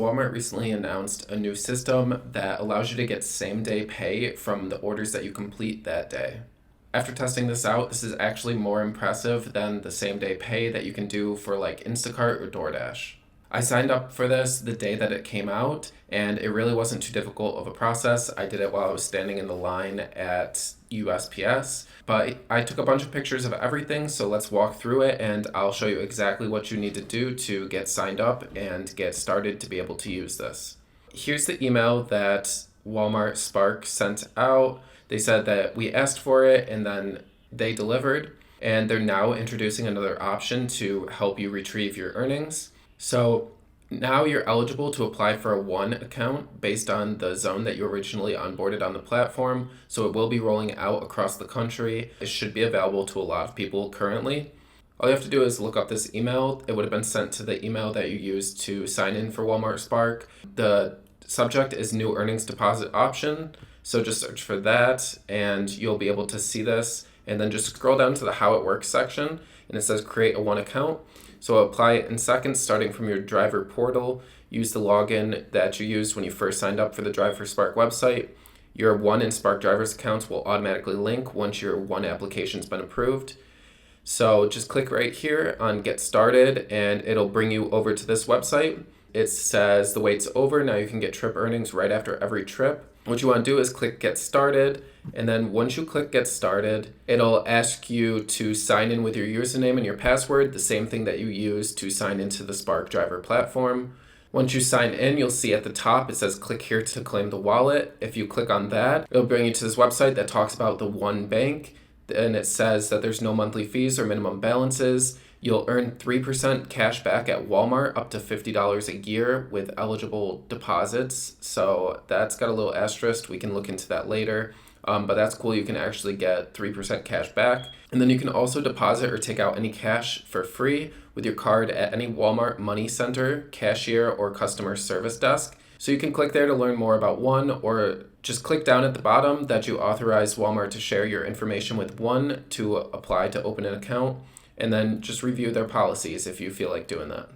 Walmart recently announced a new system that allows you to get same-day pay from the orders that you complete that day. After testing this out, this is actually more impressive than the same-day pay that you can do for like Instacart or DoorDash. I signed up for this the day that it came out, and it really wasn't too difficult of a process. I did it while I was standing in the line at USPS, but I took a bunch of pictures of everything, so let's walk through it and I'll show you exactly what you need to do to get signed up and get started to be able to use this. Here's the email that Walmart Spark sent out. They said that we asked for it and then they delivered, and they're now introducing another option to help you retrieve your earnings. So now you're eligible to apply for a one account based on the zone that you originally onboarded on the platform. So it will be rolling out across the country. It should be available to a lot of people currently. All you have to do is look up this email. It would have been sent to the email that you used to sign in for Walmart Spark. The subject is new earnings deposit option. So just search for that and you'll be able to see this. And then just scroll down to the how it works section and it says create a one account. So apply it in seconds starting from your driver portal. Use the login that you used when you first signed up for the Drive for Spark website. Your one and Spark drivers accounts will automatically link once your one application's been approved. So just click right here on get started and it'll bring you over to this website. It says the wait's over. Now you can get trip earnings right after every trip. What you want to do is click get started, and then once you click get started, it'll ask you to sign in with your username and your password, the same thing that you use to sign into the Spark driver platform. Once you sign in, you'll see at the top it says click here to claim the wallet. If you click on that, it'll bring you to this website that talks about the one bank, and it says that there's no monthly fees or minimum balances. You'll earn 3% cash back at Walmart up to $50 a year with eligible deposits. So that's got a little asterisk. We can look into that later. But that's cool. You can actually get 3% cash back. And then you can also deposit or take out any cash for free with your card at any Walmart Money Center, cashier, or customer service desk. So you can click there to learn more about one, or just click down at the bottom that you authorize Walmart to share your information with one to apply to open an account. And then just review their policies if you feel like doing that.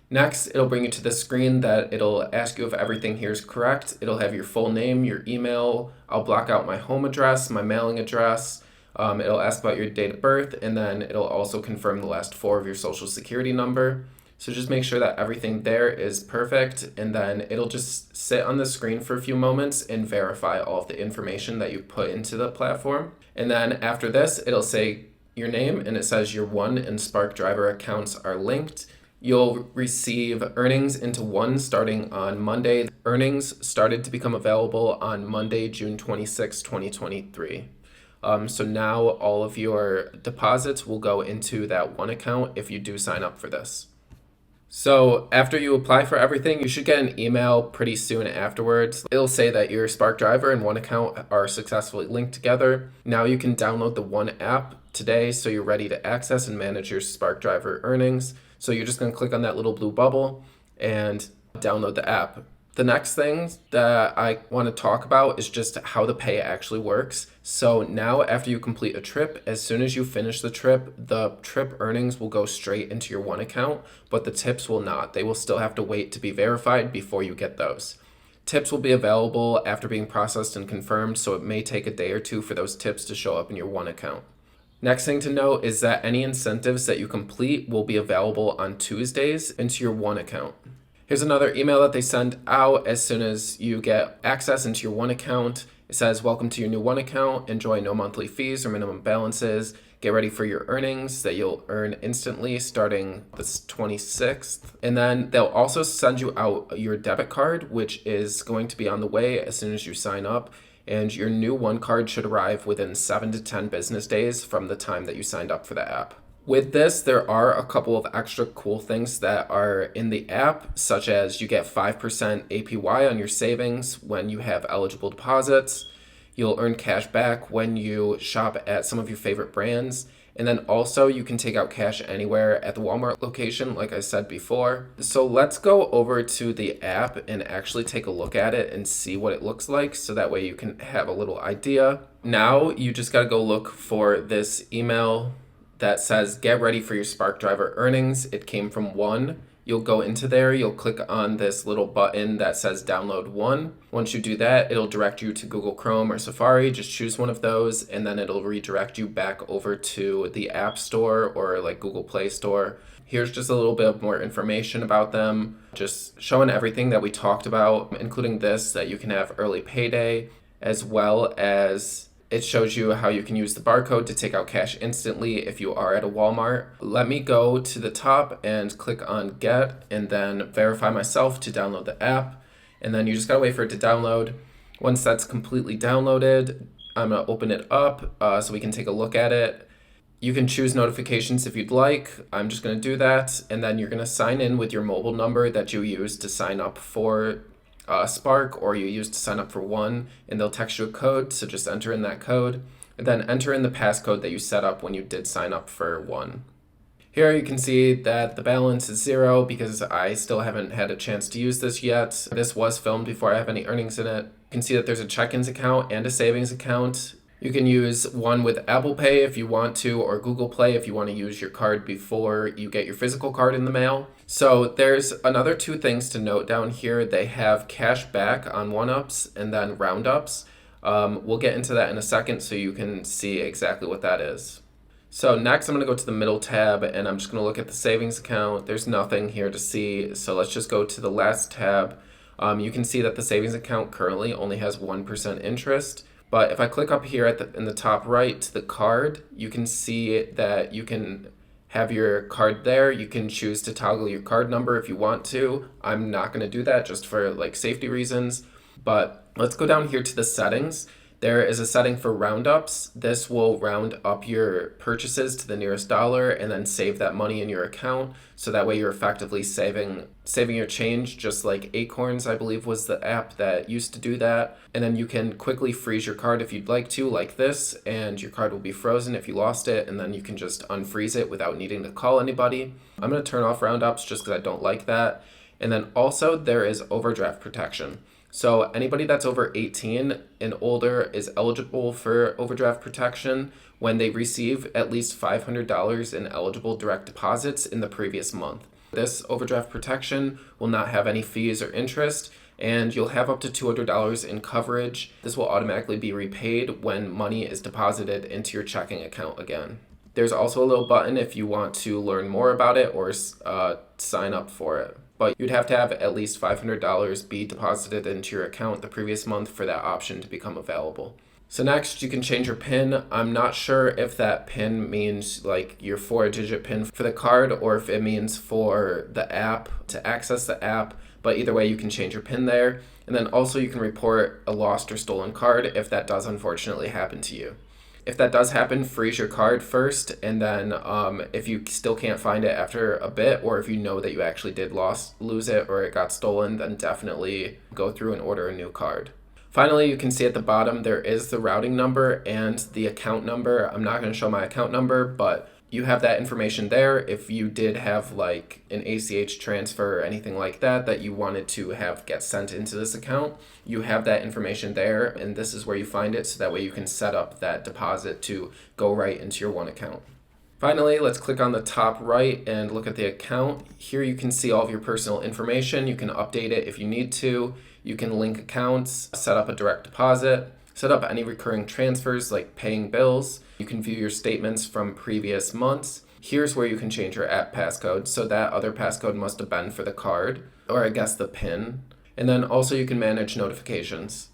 Next, it'll bring you to this screen that it'll ask you if everything here is correct. It'll have your full name, your email. I'll block out my home address, my mailing address. It'll ask about your date of birth, and then it'll also confirm the last four of your social security number. So just make sure that everything there is perfect, and then it'll just sit on the screen for a few moments and verify all of the information that you put into the platform. And then after this, it'll say your name, and it says your one and Spark driver accounts are linked. You'll receive earnings into one starting on Monday. Earnings started to become available on Monday, June 26, 2023. So now all of your deposits will go into that one account if you do sign up for this. So after you apply for everything, you should get an email pretty soon afterwards. It'll say that your Spark driver and one account are successfully linked together. Now you can download the one app today so you're ready to access and manage your Spark driver earnings. So you're just going to click on that little blue bubble and download the app. The next thing that I want to talk about is just how the pay actually works. So now after you complete a trip, as soon as you finish the trip earnings will go straight into your one account, but the tips will not. They will still have to wait to be verified before you get those. Tips will be available after being processed and confirmed, so it may take a day or two for those tips to show up in your one account. Next thing to note is that any incentives that you complete will be available on Tuesdays into your one account. Here's another email that they send out as soon as you get access into your one account. It says, welcome to your new one account. Enjoy no monthly fees or minimum balances. Get ready for your earnings that you'll earn instantly starting the 26th. And then they'll also send you out your debit card, which is going to be on the way as soon as you sign up. And your new one card should arrive within 7 to 10 business days from the time that you signed up for the app. With this, there are a couple of extra cool things that are in the app, such as you get 5% APY on your savings when you have eligible deposits. You'll earn cash back when you shop at some of your favorite brands. And then also you can take out cash anywhere at the Walmart location, like I said before. So let's go over to the app and actually take a look at it and see what it looks like, so that way you can have a little idea. Now you just got to go look for this email that says get ready for your Spark driver earnings. It came from one, you'll go into there, you'll click on this little button that says download one. Once you do that, it'll direct you to Google Chrome or Safari. Just choose one of those, and then it'll redirect you back over to the App Store or like Google Play Store. Here's just a little bit more information about them, just showing everything that we talked about, including this, that you can have early payday, as well as it shows you how you can use the barcode to take out cash instantly if you are at a Walmart. Let me go to the top and click on Get, and then verify myself to download the app. And then you just gotta wait for it to download. Once that's completely downloaded, I'm gonna open it up so we can take a look at it. You can choose notifications if you'd like. I'm just gonna do that. And then you're gonna sign in with your mobile number that you used to sign up for Spark, or you used to sign up for One, and they'll text you a code, so just enter in that code, and then enter in the passcode that you set up when you did sign up for One. Here you can see that the balance is 0 because I still haven't had a chance to use this yet. This was filmed before I have any earnings in it. You can see that there's a check-ins account and a savings account. You can use one with Apple Pay if you want to, or Google Play if you want to use your card before you get your physical card in the mail. So there's another 2 things to note down here. They have cash back on 1-ups and then round-ups. We'll get into that in a second so you can see exactly what that is. So next I'm going to go to the middle tab, and I'm just going to look at the savings account. There's nothing here to see, so let's just go to the last tab. You can see that the savings account currently only has 1% interest. But if I click up here in the top right to the card, you can see that you can have your card there. You can choose to toggle your card number if you want to. I'm not going to do that just for like safety reasons. But let's go down here to the settings. There is a setting for roundups. This will round up your purchases to the nearest dollar and then save that money in your account. So that way you're effectively saving your change, just like Acorns, I believe, was the app that used to do that. And then you can quickly freeze your card if you'd like to, like this, and your card will be frozen if you lost it, and then you can just unfreeze it without needing to call anybody. I'm going to turn off roundups just because I don't like that. And then also there is overdraft protection. So anybody that's over 18 and older is eligible for overdraft protection when they receive at least $500 in eligible direct deposits in the previous month. This overdraft protection will not have any fees or interest, and you'll have up to $200 in coverage. This will automatically be repaid when money is deposited into your checking account again. There's also a little button if you want to learn more about it or sign up for it. But you'd have to have at least $500 be deposited into your account the previous month for that option to become available. So next, you can change your PIN. I'm not sure if that PIN means like your 4-digit PIN for the card or if it means for the app, to access the app. But either way, you can change your PIN there. And then also you can report a lost or stolen card if that does unfortunately happen to you. If that does happen, freeze your card first, and then if you still can't find it after a bit, or if you know that you actually did lose it or it got stolen, then definitely go through and order a new card. Finally, you can see at the bottom there is the routing number and the account number. I'm not going to show my account number, but you have that information there. If you did have like an ACH transfer or anything like that you wanted to have get sent into this account, you have that information there, and this is where you find it, so that way you can set up that deposit to go right into your One account. Finally, let's click on the top right and look at the account. Here you can see all of your personal information. You can update it if you need to. You can link accounts, set up a direct deposit, set up any recurring transfers like paying bills. You can view your statements from previous months. Here's where you can change your app passcode. So that other passcode must have been for the card, or I guess the PIN. And then also you can manage notifications.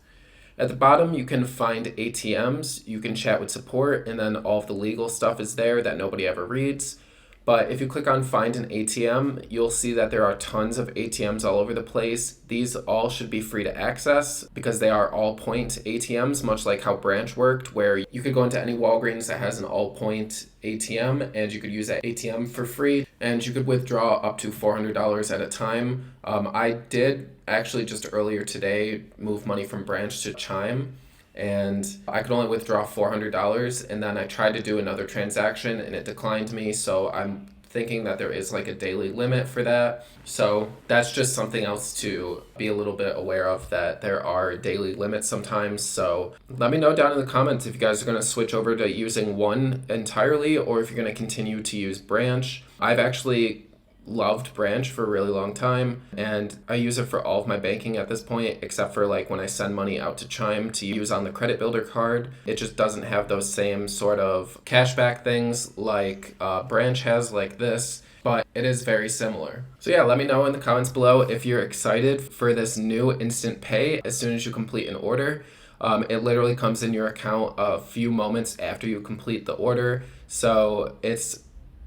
At the bottom, you can find ATMs, you can chat with support, and then all of the legal stuff is there that nobody ever reads. But if you click on Find an ATM, you'll see that there are tons of ATMs all over the place. These all should be free to access because they are all point ATMs, much like how Branch worked, where you could go into any Walgreens that has an all point ATM and you could use that ATM for free, and you could withdraw up to $400 at a time. I did actually just earlier today move money from Branch to Chime, and I could only withdraw $400, and then I tried to do another transaction and it declined me, so I'm thinking that there is like a daily limit for that. So that's just something else to be a little bit aware of, that there are daily limits sometimes. So let me know down in the comments if you guys are going to switch over to using One entirely or if you're going to continue to use Branch. I've actually loved Branch for a really long time, and I use it for all of my banking at this point, except for like when I send money out to Chime to use on the credit builder card. It just doesn't have those same sort of cashback things like Branch has, like this, but it is very similar. So yeah, let me know in the comments below if you're excited for this new instant pay as soon as you complete an order. It literally comes in your account a few moments after you complete the order, so it's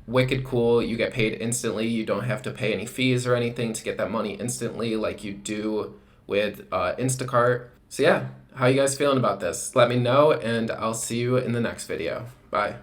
wicked cool. You get paid instantly. You don't have to pay any fees or anything to get that money instantly like you do with Instacart. So yeah, how you guys feeling about this? Let me know, and I'll see you in the next video. Bye.